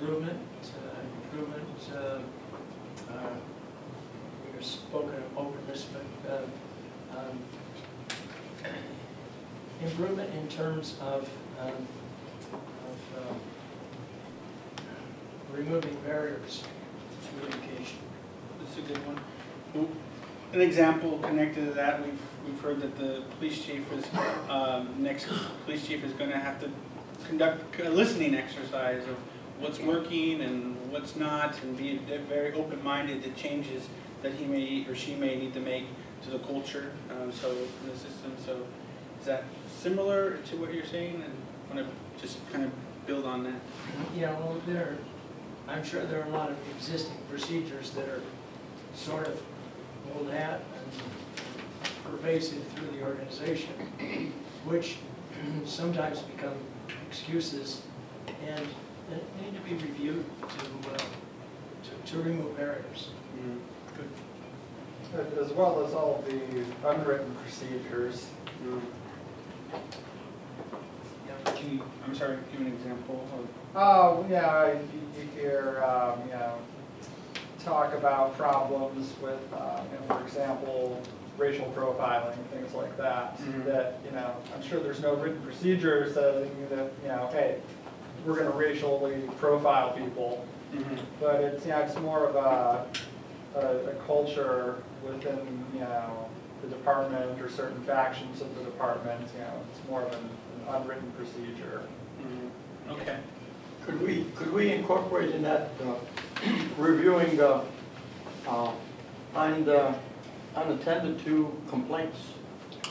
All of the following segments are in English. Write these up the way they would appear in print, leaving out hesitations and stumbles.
improvement. We spoken of openness, but improvement in terms of removing barriers to education. That's a good one. An example connected to that, we've heard that the police chief is next police chief is going to have to conduct a listening exercise of what's working and what's not, and be very open-minded to changes that he may or she may need to make to the culture. So in the system. So is that similar to what you're saying? And I want to just kind of build on that. Yeah, well, I'm sure there are a lot of existing procedures that are sort of old hat and pervasive through the organization, which sometimes become excuses and need to be reviewed to remove barriers. Mm-hmm. Good. As well as all the unwritten procedures. Mm-hmm. I'm sorry, give an example of. Oh, yeah, you hear, talk about problems with, for example, racial profiling, things like that. Mm-hmm. That, I'm sure there's no written procedure saying that, hey, we're going to racially profile people. Mm-hmm. But it's more of a culture within, the department or certain factions of the department. It's more of an unwritten procedure. Mm-hmm. Okay. Could we incorporate in that reviewing unattended to complaints?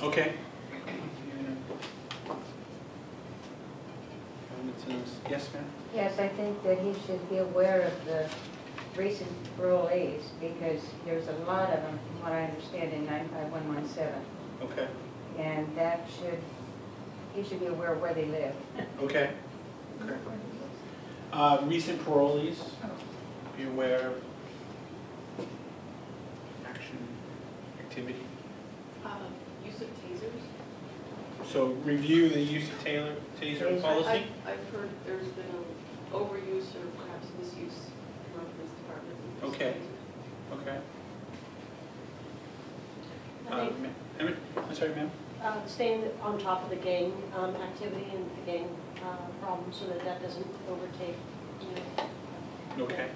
Okay. Yes, ma'am. Yes, I think that he should be aware of the recent parolees, because there's a lot of them, from what I understand, in 95117. Okay. And he should be aware of where they live. Okay. Recent parolees, be aware of action, activity. Use of tasers. So review the use of taser policy. I've heard there's been an overuse or perhaps misuse in our police department. Okay. Okay. I'm sorry, ma'am. Staying on top of the gang activity and the gang problem, so that doesn't overtake, Okay.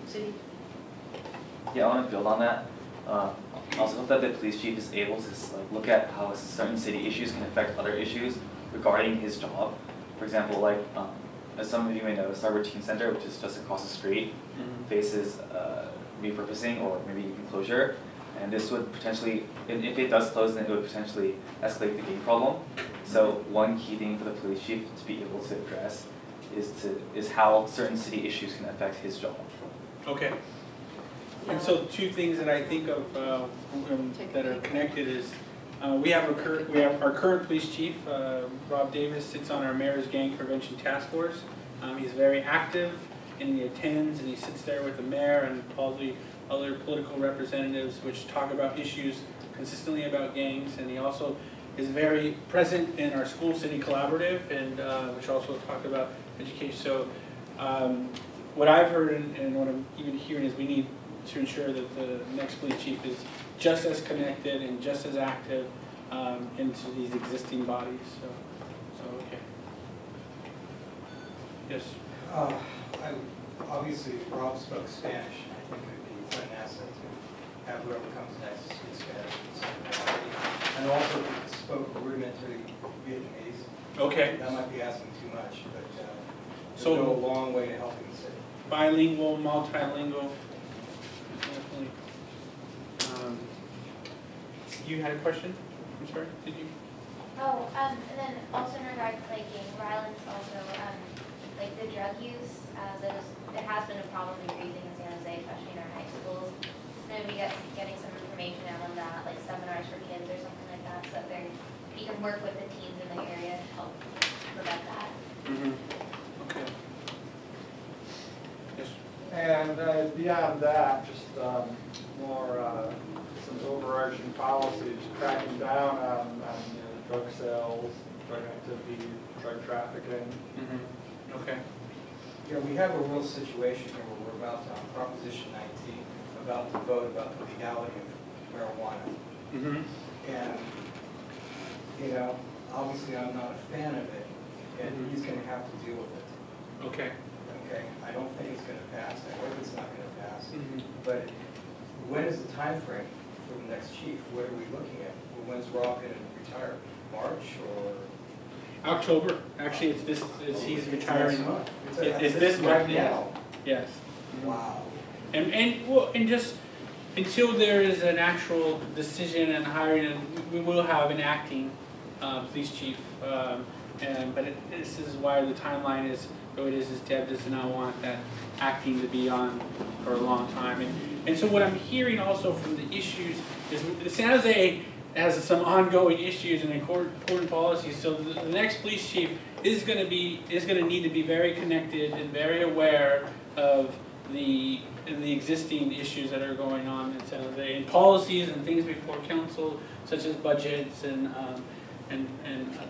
city. Yeah, I want to build on that. I also hope that the police chief is able to look at how certain city issues can affect other issues regarding his job. For example, as some of you may know, the Starboard Teen Center, which is just across the street, faces repurposing or maybe even closure. And this would potentially, if it does close, then it would potentially escalate the gang problem. So one key thing for the police chief to be able to address is how certain city issues can affect his job. Okay. And so two things that I think of that are connected is we have our current police chief, Rob Davis, sits on our mayor's gang prevention task force. He's very active and he attends and he sits there with the mayor and all the other political representatives which talk about issues consistently about gangs, and he also is very present in our school city collaborative and which also talk about education. So what I've heard and what I'm even hearing is we need to ensure that the next police chief is just as connected and just as active into these existing bodies. So okay. Yes. Obviously, Rob spoke Spanish. I think it would be quite an asset to have whoever comes next to speak Spanish. And also, if he spoke rudimentary Vietnamese. Okay. That might be asking too much, but so it'll go a long way to helping the city. Bilingual, multilingual. Definitely. You had a question? I'm sorry, did you? Oh, and then also in regard to gang violence, also the drug use, it has been a problem increasing in San Jose, especially in our high schools. So we getting some information out on that, like seminars for kids or something like that, so that you can work with the teens in the area to help prevent that. Okay. Yes. And beyond that, just more some overarching policies, cracking down on drug sales, drug activity, drug trafficking. Okay. Yeah, we have a real situation here where we're about to, on Proposition 19, about to vote about the legality of marijuana. Mm-hmm. And, you know, obviously I'm not a fan of it, and he's going to have to deal with it. Okay. Okay, I don't think it's going to pass. I hope it's not going to pass. Mm-hmm. But when is the time frame for the next chief? What are we looking at? When's Rob going to retire? March or? October. Actually, he's retiring. Next month. It's this month, right yes. now. Yes. Wow. And just until there is an actual decision and hiring, and we will have an acting police chief. This is why the timeline is what it is Deb does not want that acting to be on for a long time. And so what I'm hearing also from the issues is San Jose has some ongoing issues and important policies. So the next police chief is going to need to be very connected and very aware of the existing issues that are going on in San Jose, and policies and things before council, such as budgets and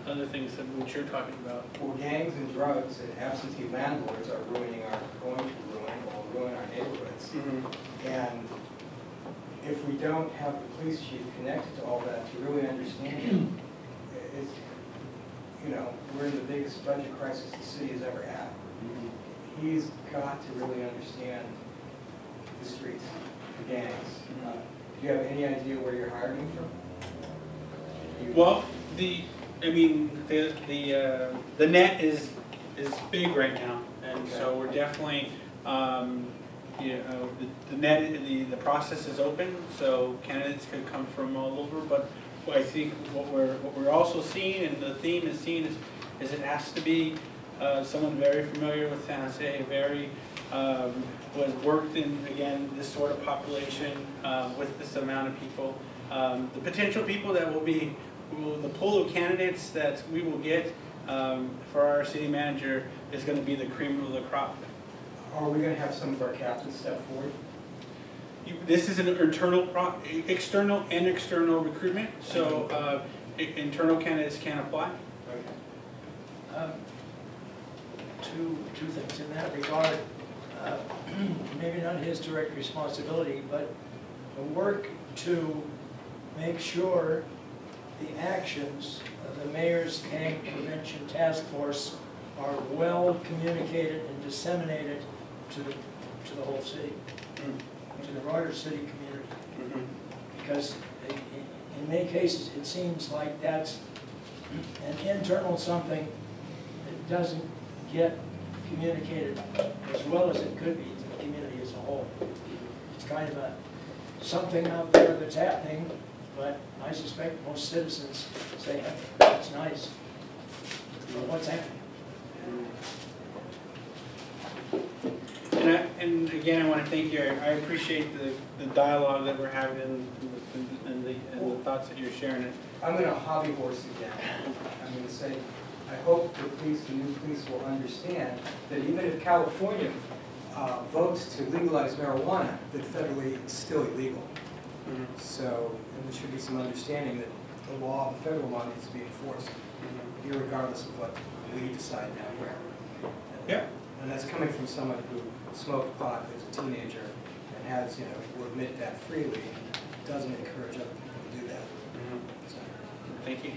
other things that which you're talking about. Well, gangs and drugs and absentee landlords are going to ruin our neighborhoods. Mm-hmm. And if we don't have the police chief connected to all that to really understand it, it's, you know, we're in the biggest budget crisis the city has ever had. Mm-hmm. He's got to really understand the streets, the gangs. Do you have any idea where you're hiring from? Well, the net is big right now, and Okay. so we're definitely the net the process is open, so candidates can come from all over. But I think what we're also seeing, and the theme is seen, is it has to be someone very familiar with San Jose, very who has worked in, again, this sort of population with this amount of people. The potential people that will be, the pool of candidates that we will get for our city manager is going to be the cream of the crop. Are we going to have some of our captains step forward? This is an external and external recruitment, so internal candidates can apply. Okay. Two things in that regard. Maybe not his direct responsibility, but the work to make sure the actions of the Mayor's Gang Prevention Task Force are well communicated and disseminated to the whole city, to the broader city community. Because in many cases, it seems like that's an internal something that doesn't get communicated as well as it could be to the community as a whole. It's kind of something out there that's happening, but I suspect most citizens say, hey, that's nice, but what's happening? And again, I want to thank you. I appreciate the dialogue that we're having and the thoughts that you're sharing. I'm going to hobby horse again. I'm going to say, I hope the new police will understand that even if California votes to legalize marijuana, that federally it's still illegal. So, and there should be some understanding that the law, the federal law, needs to be enforced, irregardless of what we decide down here. Yeah. And that's coming from someone who smoked pot as a teenager and has, you know, will admit that freely and doesn't encourage other people to do that. So. Thank you.